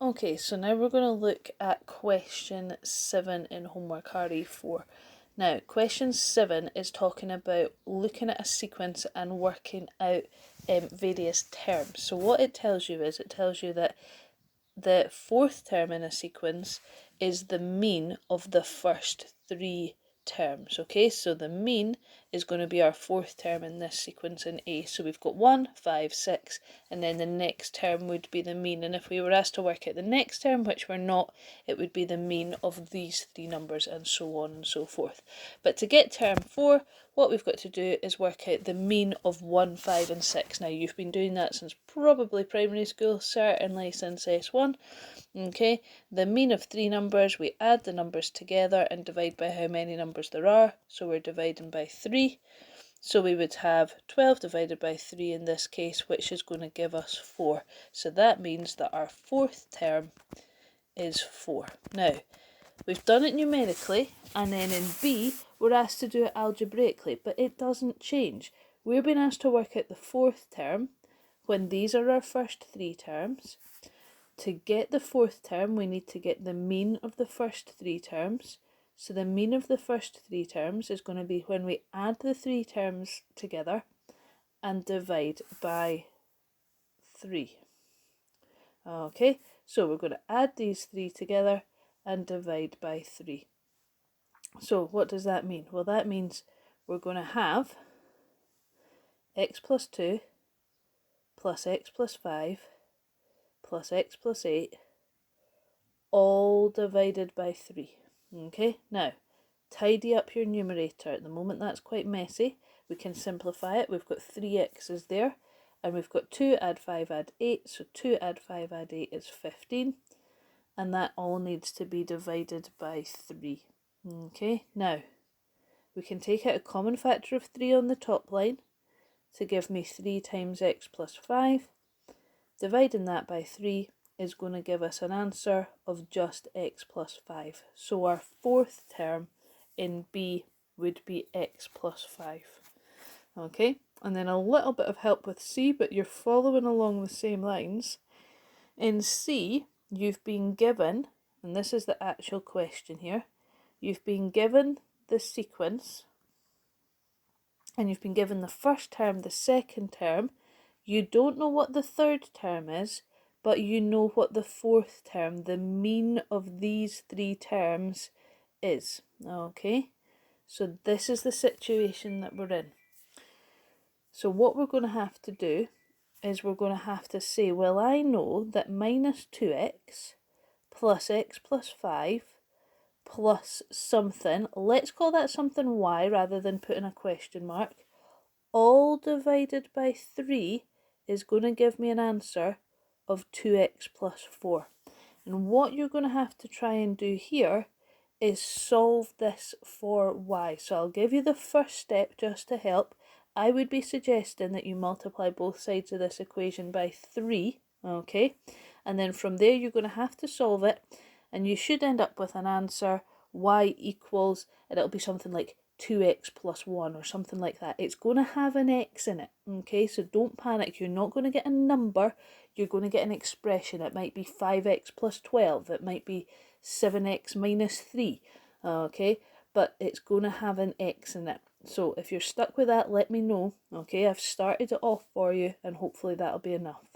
Okay, so now we're going to look at question 7 in homework RE4. Now, question 7 is talking about looking at a sequence and working out various terms. So what it tells you is, it tells you that the fourth term in a sequence is the mean of the first three terms. Okay, so the mean is going to be our fourth term in this sequence in A. So we've got 1, 5, 6, and then the next term would be the mean. And if we were asked to work out the next term, which we're not, it would be the mean of these three numbers, and so on and so forth. But to get term 4, what we've got to do is work out the mean of 1, 5 and 6. Now you've been doing that since probably primary school, certainly since S1. Okay, the mean of three numbers, we add the numbers together and divide by how many numbers there are. So we're dividing by 3. So we would have 12 divided by 3 in this case, which is going to give us 4. So that means that our fourth term is 4. Now, we've done it numerically, and then in B, we're asked to do it algebraically, but it doesn't change. We're being asked to work out the fourth term when these are our first three terms. To get the fourth term, we need to get the mean of the first three terms. So the mean of the first three terms is going to be when we add the three terms together and divide by 3. Okay, so we're going to add these three together and divide by 3. So what does that mean? Well, that means we're going to have x plus 2 plus x plus 5 plus x plus 8 all divided by 3. Okay, now tidy up your numerator. At the moment that's quite messy. We can simplify it. We've got 3 x's there, and we've got 2 add 5 add 8, so 2 add 5 add 8 is 15, and that all needs to be divided by 3. Okay, now we can take out a common factor of 3 on the top line to give me 3 times x plus 5. Dividing that by 3 is going to give us an answer of just x plus 5. So our fourth term in B would be x plus 5. Okay, and then a little bit of help with C, but you're following along the same lines. In C, you've been given, and this is the actual question here, you've been given the sequence, and you've been given the first term, the second term. You don't know what the third term is, but you know what the fourth term, the mean of these three terms, is. Okay, so this is the situation that we're in. So what we're going to have to do is we're going to have to say, well, I know that minus 2x plus x plus 5 plus something, let's call that something y rather than putting a question mark, all divided by 3 is going to give me an answer of 2x plus 4. And what you're going to have to try and do here is solve this for y. So I'll give you the first step just to help. I would be suggesting that you multiply both sides of this equation by 3, okay? And then from there you're going to have to solve it, and you should end up with an answer y equals, and it'll be something like 2x plus 1 or something like that. It's going to have an x in it, okay? So don't panic. You're not going to get a number. You're going to get an expression. It might be 5x plus 12. It might be 7x minus 3, okay? But it's going to have an x in it. So if you're stuck with that, let me know, okay? I've started it off for you, and hopefully that'll be enough.